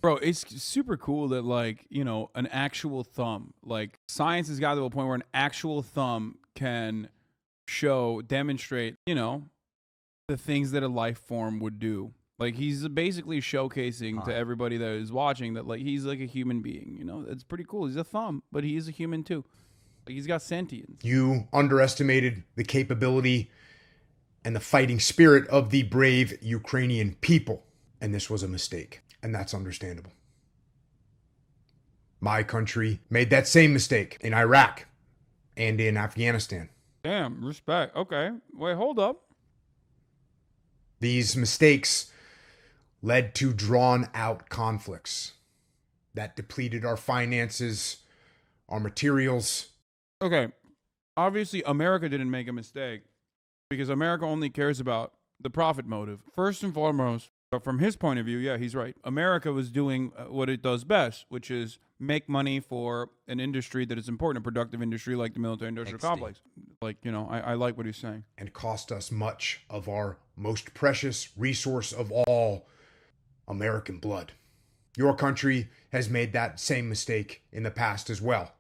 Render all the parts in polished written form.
Bro, it's super cool that, like, you know, an actual thumb, like, science has got to a point where an actual thumb can demonstrate, you know, the things that a life form would do. Like, he's basically showcasing to everybody that is watching that, like, he's like a human being, you know? It's pretty cool. He's a thumb, but he is a human too. Like, he's got sentience. You underestimated the capability and the fighting spirit of the brave Ukrainian people, and this was a mistake, and that's understandable. My country made that same mistake in Iraq and in Afghanistan. Damn, respect. Okay. Wait, hold up. These mistakes led to drawn-out conflicts that depleted our finances, our materials. Okay. Obviously, America didn't make a mistake because America only cares about the profit motive. First and foremost, but from his point of view, yeah, he's right. America was doing what it does best, which is make money for an industry that is important, a productive industry like the military-industrial complex. Like, you know, I like what he's saying. And cost us much of our most precious resource of all, American blood. Your country has made that same mistake in the past as well.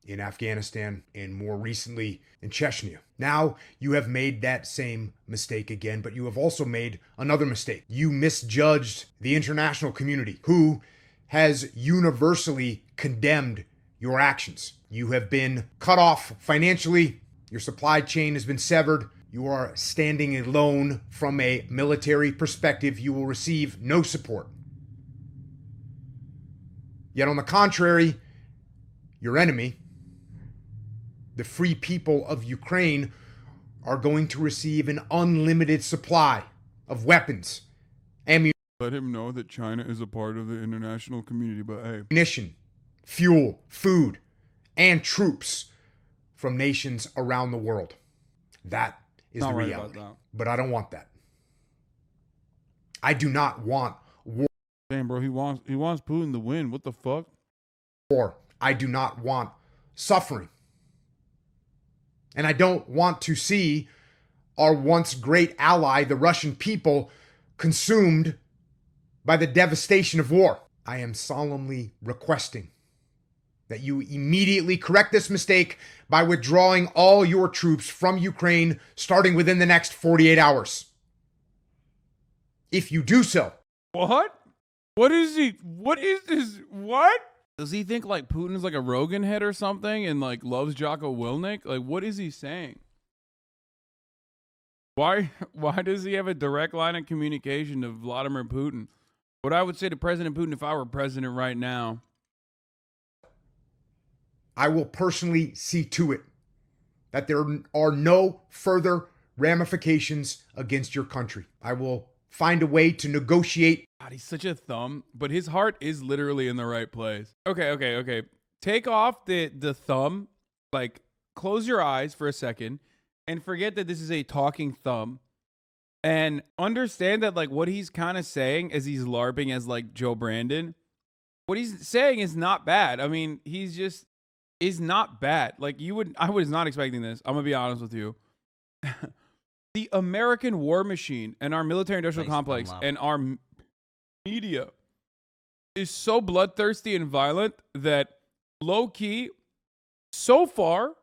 In Afghanistan and more recently in Chechnya. Now you have made that same mistake again, but you have also made another mistake. You misjudged the international community, who has universally condemned your actions. You have been cut off financially. Your supply chain has been severed. You are standing alone from a military perspective. You will receive no support. Yet on the contrary, your enemy, the free people of Ukraine, are going to receive an unlimited supply of weapons, ammunition. Let him know that China is a part of the international community, but hey. Ammunition, fuel, food, and troops from nations around the world. That is the reality. But I don't want that. I do not want war. Damn, bro, he wants Putin to win. What the fuck? War. I do not want suffering. And I don't want to see our once great ally, the Russian people, consumed by the devastation of war. I am solemnly requesting that you immediately correct this mistake by withdrawing all your troops from Ukraine starting within the next 48 hours. If you do so. What? What is he? What is this? What? Does he think like Putin is like a Rogan head or something and like loves Jocko Willink? Like, what is he saying? Why does he have a direct line of communication to Vladimir Putin? What I would say to President Putin if I were president right now. I will personally see to it that there are no further ramifications against your country. I will find a way to negotiate. God, he's such a thumb, but his heart is literally in the right place. Okay. Take off the thumb, like close your eyes for a second and forget that this is a talking thumb and understand that like what he's kind of saying as he's LARPing as like Joe Brandon, what he's saying is not bad. I mean, he's just is not bad. Like I was not expecting this. I'm gonna be honest with you. The American war machine and our military-industrial complex and our media is so bloodthirsty and violent that low-key, so far,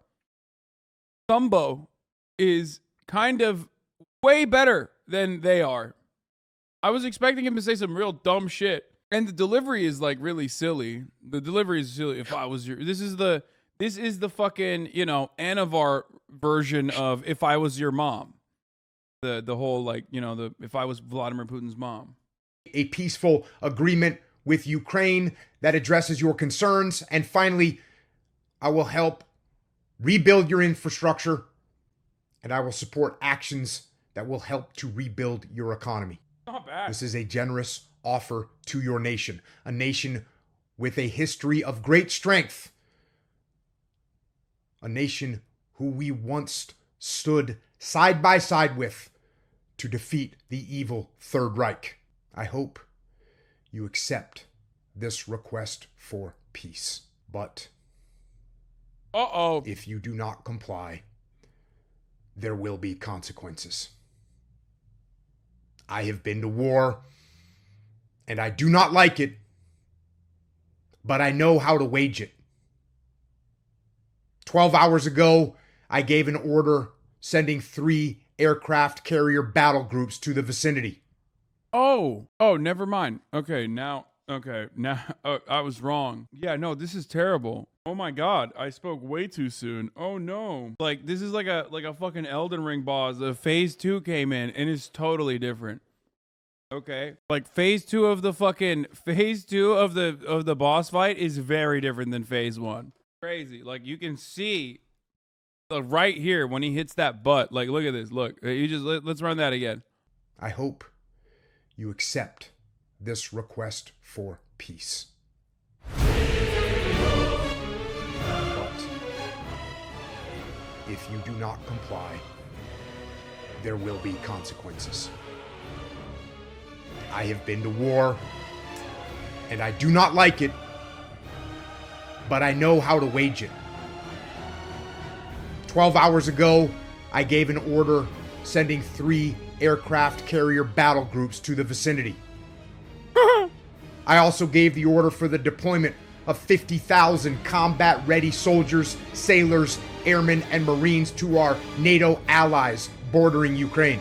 Thumbo is kind of way better than they are. I was expecting him to say some real dumb shit. And the delivery is like really silly. The delivery is silly. If I was this is the fucking, you know, Anavar version of if I was your mom. The whole like, you know, if I was Vladimir Putin's mom. A peaceful agreement with Ukraine that addresses your concerns. And finally, I will help rebuild your infrastructure and I will support actions that will help to rebuild your economy. Not bad. This is a generous offer to your nation, a nation with a history of great strength, a nation who we once stood side by side with to defeat the evil Third Reich. I hope you accept this request for peace. But if you do not comply, there will be consequences. I have been to war. And I do not like it, but I know how to wage it. 12 hours ago, I gave an order sending 3 aircraft carrier battle groups to the vicinity. Oh, never mind. Okay, now, I was wrong. Yeah, no, this is terrible. Oh my God, I spoke way too soon. Oh no. Like, this is like a fucking Elden Ring boss. The phase 2 came in and it's totally different. Okay. Like phase 2 of the boss fight is very different than phase 1. Crazy. Like, you can see right here when he hits that butt. Like, look at this. Look, let's run that again. I hope you accept this request for peace. But if you do not comply, there will be consequences. I have been to war, and I do not like it, but I know how to wage it. 12 hours ago, I gave an order sending 3 aircraft carrier battle groups to the vicinity. I also gave the order for the deployment of 50,000 combat-ready soldiers, sailors, airmen, and Marines to our NATO allies bordering Ukraine.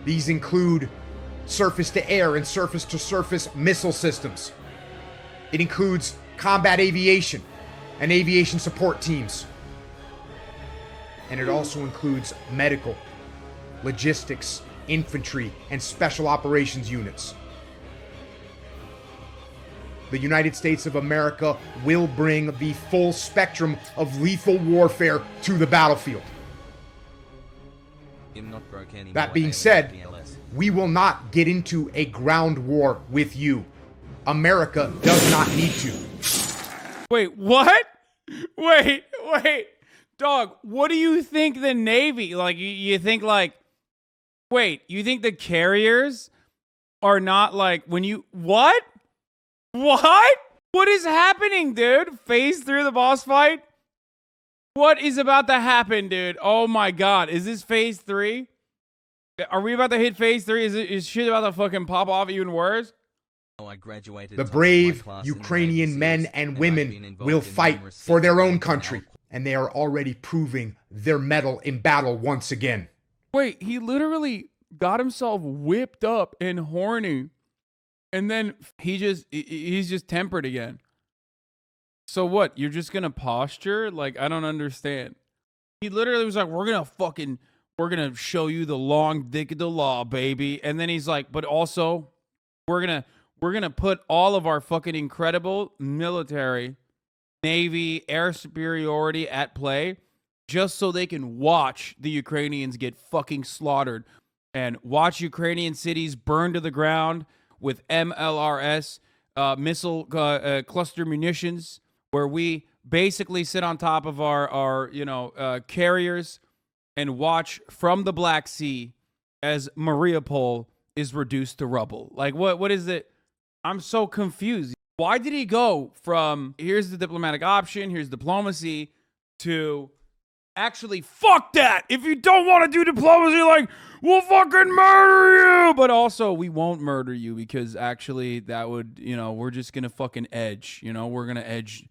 These include surface-to-air and surface-to-surface missile systems. It includes combat aviation and aviation support teams. And it also includes medical, logistics, infantry, and special operations units. The United States of America will bring the full spectrum of lethal warfare to the battlefield. That being said, we will not get into a ground war with you. America does not need to. Wait, what? Wait. Dog, what do you think the Navy, like, you think, like, wait, you think the carriers are not, like, when you, what? What? What is happening, dude? Phase 3 of the boss fight? What is about to happen, dude? Oh my God. Is this phase 3? Are we about to hit phase 3? Is shit about to fucking pop off even worse? The brave Ukrainian men and women will fight for their own country, and they are already proving their mettle in battle once again. Wait, he literally got himself whipped up and horny, and then he's just tempered again. So what? You're just gonna posture? Like, I don't understand. He literally was like, we're gonna show you the long dick of the law, baby. And then he's like, but also we're gonna put all of our fucking incredible military, Navy, air superiority at play just so they can watch the Ukrainians get fucking slaughtered and watch Ukrainian cities burn to the ground with MLRS missile cluster munitions, where we basically sit on top of our carriers and watch from the Black Sea as Mariupol is reduced to rubble. Like, what is it? I'm so confused. Why did he go from here's the diplomatic option, here's diplomacy, to actually fuck that? If you don't want to do diplomacy, like, we'll fucking murder you, but also we won't murder you because actually that would, we're just gonna fucking edge. We're gonna edge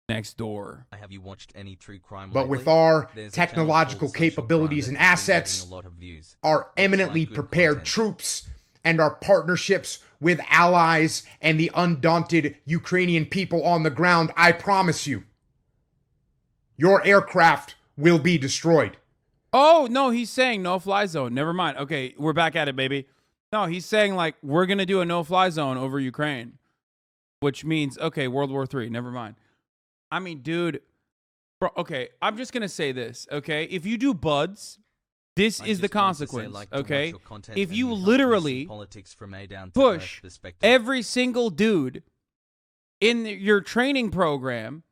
next door. Have you watched any true crime but lately? With our There's technological capabilities and assets, our eminently prepared troops, and our partnerships with allies and the undaunted Ukrainian people on the ground, I promise you, your aircraft will be destroyed. Oh, no, he's saying no-fly zone. Never mind. Okay, we're back at it, baby. No, he's saying, like, we're going to do a no-fly zone over Ukraine, which means, okay, World War III. Never mind. I mean, dude, bro, okay, I'm just going to say this, okay? If you do buds, this is the consequence, okay? If you literally push every single dude in your training program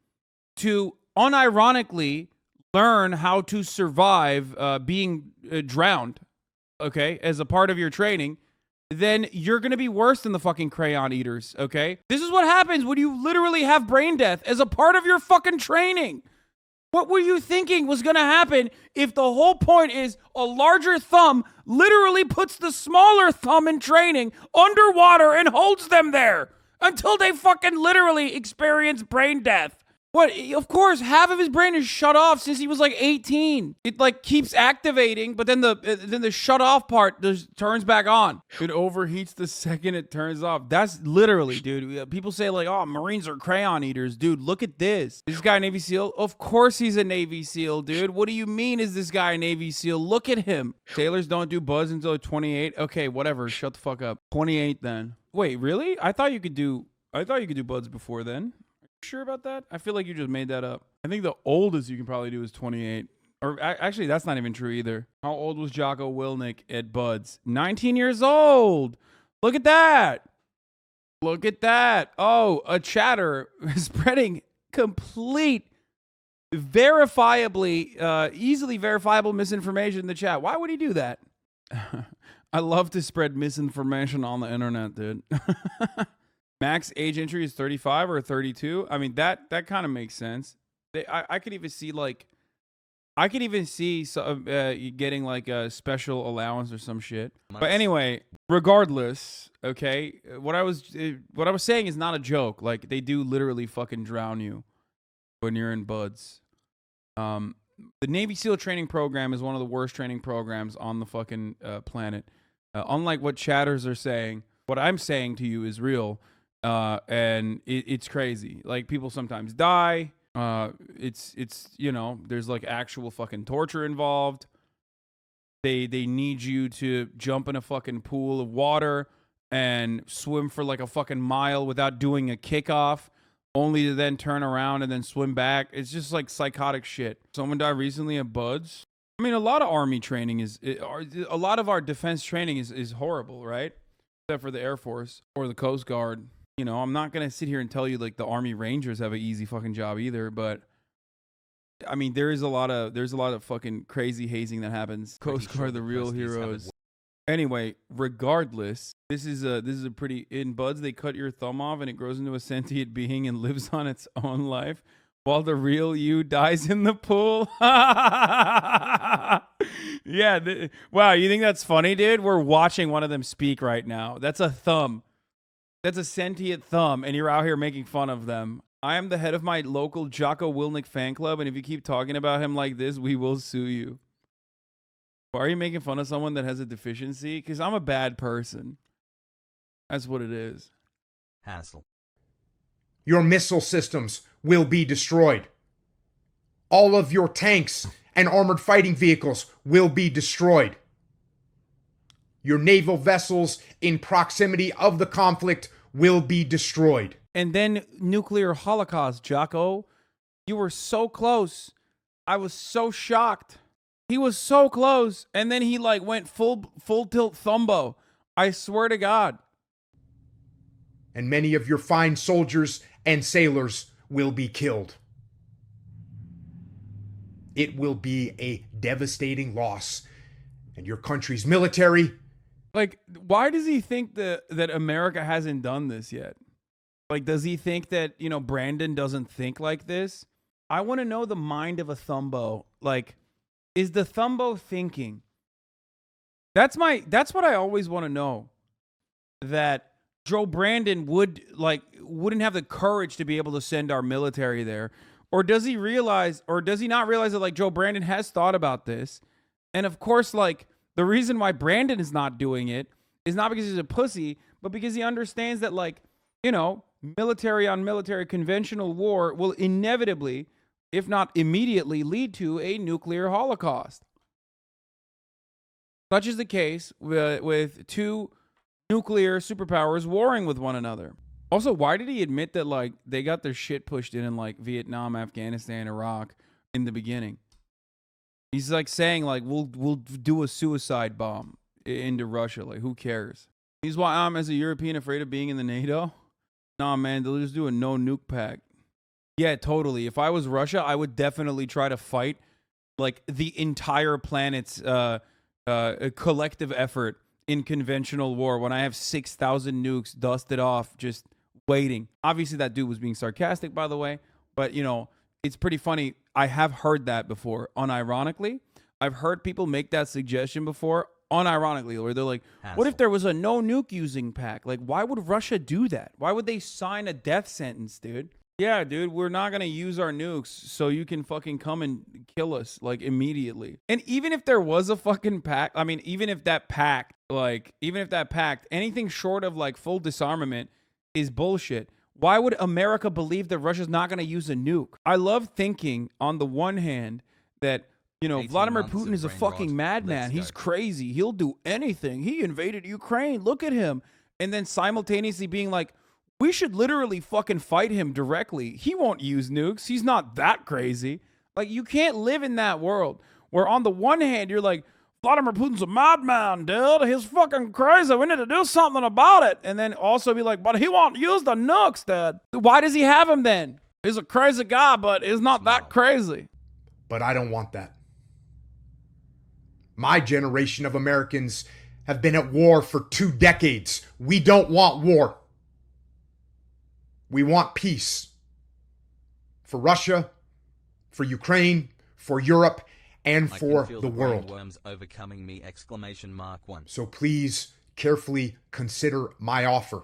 to unironically learn how to survive being drowned, okay, as a part of your training, then you're going to be worse than the fucking crayon eaters, okay? This is what happens when you literally have brain death as a part of your fucking training. What were you thinking was going to happen if the whole point is a larger thumb literally puts the smaller thumb in training underwater and holds them there until they fucking literally experience brain death? What? Of course, half of his brain is shut off since he was like 18. It like keeps activating, but then the shut off part just turns back on. It overheats the second it turns off. That's literally, dude. People say like, oh, Marines are crayon eaters. Dude, look at this. Is this guy a Navy SEAL? Of course he's a Navy SEAL, dude. What do you mean is this guy a Navy SEAL? Look at him. Sailors don't do buds until they're 28. Okay, whatever. Shut the fuck up. 28 then. Wait, really? I thought you could do buds before then. Sure about that? I feel like you just made that up. I think the oldest you can probably do is 28. Or actually, that's not even true either. How old was Jocko Willink at Buds? 19 years old. Look at that. Look at that. Oh, a chatter spreading complete, verifiably, easily verifiable misinformation in the chat. Why would he do that? I love to spread misinformation on the internet, dude. Max age entry is 35 or 32. I mean, that kind of makes sense. I could even see getting like a special allowance or some shit. But anyway, regardless, okay, what I was saying is not a joke. Like, they do literally fucking drown you when you're in buds. The Navy SEAL training program is one of the worst training programs on the fucking planet. Unlike what chatters are saying, what I'm saying to you is real. And it's crazy. Like, people sometimes die. It's you know, there's like actual fucking torture involved. They need you to jump in a fucking pool of water and swim for like a fucking mile without doing a kickoff, only to then turn around and then swim back. It's just like psychotic shit. Someone died recently at Buds. I mean, a lot of Army training a lot of our defense training is horrible, right? Except for the Air Force or the Coast Guard. You know, I'm not going to sit here and tell you like the Army Rangers have an easy fucking job either, but I mean, there's a lot of fucking crazy hazing that happens. Coast Guard, the real heroes. Anyway, regardless, this is a pretty, in Buds, they cut your thumb off and it grows into a sentient being and lives on its own life while the real you dies in the pool. Yeah. Wow. You think that's funny, dude? We're watching one of them speak right now. That's a thumb. That's a sentient thumb, and you're out here making fun of them. I am the head of my local Jocko Willink fan club, and if you keep talking about him like this, we will sue you. Why are you making fun of someone that has a deficiency? Because I'm a bad person. That's what it is. Hassle. Your missile systems will be destroyed. All of your tanks and armored fighting vehicles will be destroyed. Your naval vessels in proximity of the conflict will be destroyed. And then nuclear holocaust, Jocko. You were so close. I was so shocked. He was so close. And then he like went full tilt thumbo. I swear to God. And many of your fine soldiers and sailors will be killed. It will be a devastating loss. And your country's military... Like, why does he think that America hasn't done this yet? Like, does he think that, you know, Brandon doesn't think like this? I want to know the mind of a thumbo. Like, is the thumbo thinking? That's what I always want to know. That Joe Brandon wouldn't have the courage to be able to send our military there. Or does he not realize that, like, Joe Brandon has thought about this? And of course, like, the reason why Brandon is not doing it is not because he's a pussy, but because he understands that, like, you know, military on military conventional war will inevitably, if not immediately, lead to a nuclear holocaust. Such is the case with two nuclear superpowers warring with one another. Also, why did he admit that, like, they got their shit pushed in like Vietnam, Afghanistan, Iraq in the beginning? He's like saying, like, we'll do a suicide bomb into Russia. Like, who cares? He's why I'm, as a European, afraid of being in the NATO. Nah, man, they'll just do a no nuke pact. Yeah, totally. If I was Russia, I would definitely try to fight, like, the entire planet's collective effort in conventional war when I have 6,000 nukes dusted off, just waiting. Obviously, that dude was being sarcastic, by the way. But, you know, It's pretty funny. I have heard that before, unironically. I've heard people make that suggestion before, unironically, where they're like, what if there was a no nuke using pact? Like, why would Russia do that? Why would they sign a death sentence, dude? Yeah, dude, we're not going to use our nukes so you can fucking come and kill us, like, immediately. And even if there was a fucking pact, I mean, even if that pact, anything short of, like, full disarmament is bullshit. Why would America believe that Russia's not going to use a nuke? I love thinking, on the one hand, that, you know, Vladimir Putin is a fucking madman. He's crazy. He'll do anything. He invaded Ukraine. Look at him. And then simultaneously being like, we should literally fucking fight him directly. He won't use nukes. He's not that crazy. Like, you can't live in that world where on the one hand, you're like, Vladimir Putin's a madman, dude. He's fucking crazy. We need to do something about it. And then also be like, but he won't use the nukes, Dad. Why does he have him then? He's a crazy guy, but he's not that crazy. But I don't want that. My generation of Americans have been at war for 2 decades. We don't want war. We want peace. For Russia, for Ukraine, for Europe, and for the world. Overcoming me, ! So please carefully consider my offer.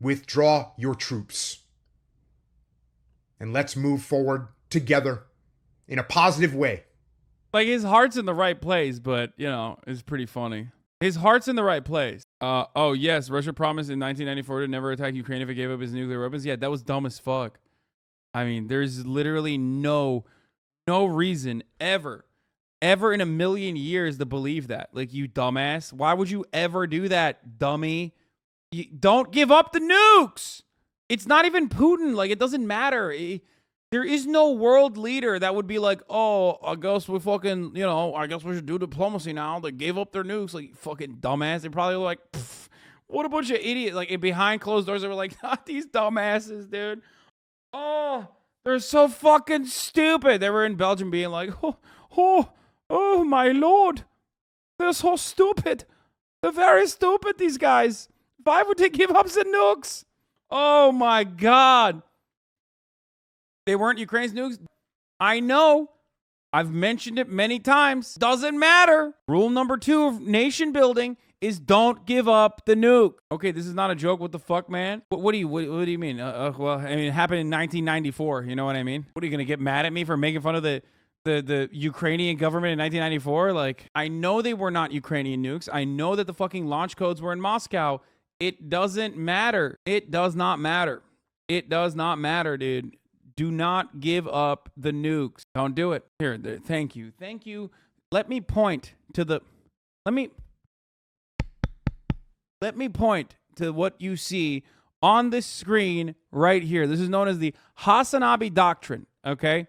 Withdraw your troops. And let's move forward together in a positive way. Like, his heart's in the right place, but, you know, it's pretty funny. His heart's in the right place. Oh, yes, Russia promised in 1994 to never attack Ukraine if it gave up its nuclear weapons. Yeah, that was dumb as fuck. I mean, there's literally no reason ever in a million years to believe that. Like, you dumbass. Why would you ever do that, dummy? You don't give up the nukes. It's not even Putin. Like, it doesn't matter. There is no world leader that would be like, oh, I guess we fucking, you know, I guess we should do diplomacy now. They gave up their nukes. Like, fucking dumbass. They probably were like, what a bunch of idiots. Like, behind closed doors, they were like, these dumbasses, dude. Oh, they're so fucking stupid. They were in Belgium being like, oh, my lord. They're so stupid. They're very stupid, these guys. Why would they give up the nukes? Oh, my God. They weren't Ukraine's nukes. I know. I've mentioned it many times. Doesn't matter. Rule number 2 of nation building is don't give up the nuke. Okay, this is not a joke. What the fuck, man? What do you mean? Well, I mean, it happened in 1994. You know what I mean? What, are you going to get mad at me for making fun of the Ukrainian government in 1994? Like, I know they were not Ukrainian nukes. I know that the fucking launch codes were in Moscow. It doesn't matter. It does not matter. It does not matter, dude. Do not give up the nukes. Don't do it. Here, thank you. Thank you. Let me point to what you see on the screen right here. This is known as the Hasanabi Doctrine, okay?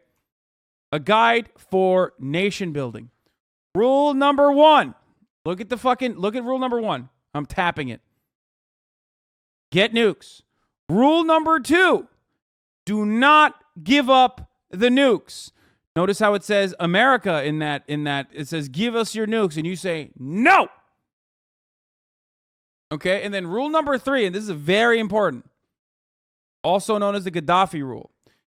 A guide for nation building. Rule number 1. Look at rule number 1. I'm tapping it. Get nukes. Rule number 2. Do not give up the nukes. Notice how it says America in that it says give us your nukes and you say no. Okay? And then rule number 3, and this is very important, also known as the Gaddafi rule.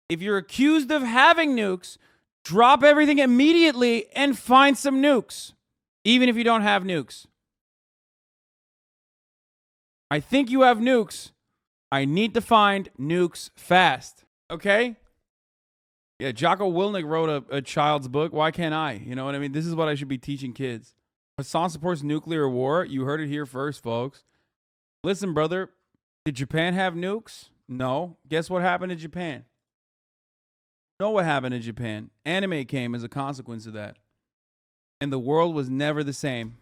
If you're accused of having nukes, drop everything immediately and find some nukes, even if you don't have nukes. I think you have nukes. I need to find nukes fast. Okay? Yeah, Jocko Willink wrote a child's book. Why can't I? You know what I mean? This is what I should be teaching kids. Hasan supports nuclear war. You heard it here first, folks. Listen, brother. Did Japan have nukes? No. Guess what happened in Japan? Know what happened in Japan? Anime came as a consequence of that. And the world was never the same.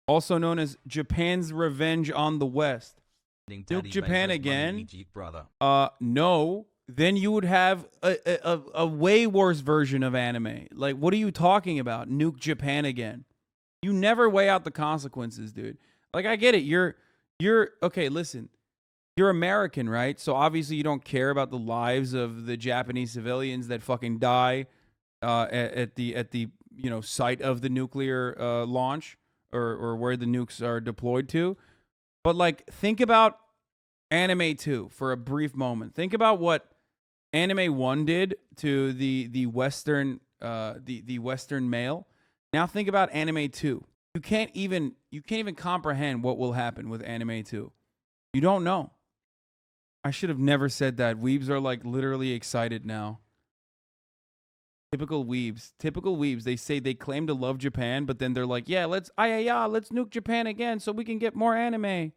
Also known as Japan's revenge on the West. Nuke Japan again? No. Then you would have a way worse version of anime. Like, what are you talking about? Nuke Japan again. You never weigh out the consequences, dude. Like, I get it. You're okay, listen. You're American, right? So obviously you don't care about the lives of the Japanese civilians that fucking die at the site of the nuclear launch or where the nukes are deployed to. But like, think about Anime 2 for a brief moment. Think about what Anime 1 did to the Western the Western male. Now think about Anime 2. You can't even comprehend what will happen with Anime 2. You don't know. I should have never said that. Weebs are like literally excited now. Typical weebs. Typical weebs. They say they claim to love Japan, but then they're like, yeah, let's nuke Japan again so we can get more anime.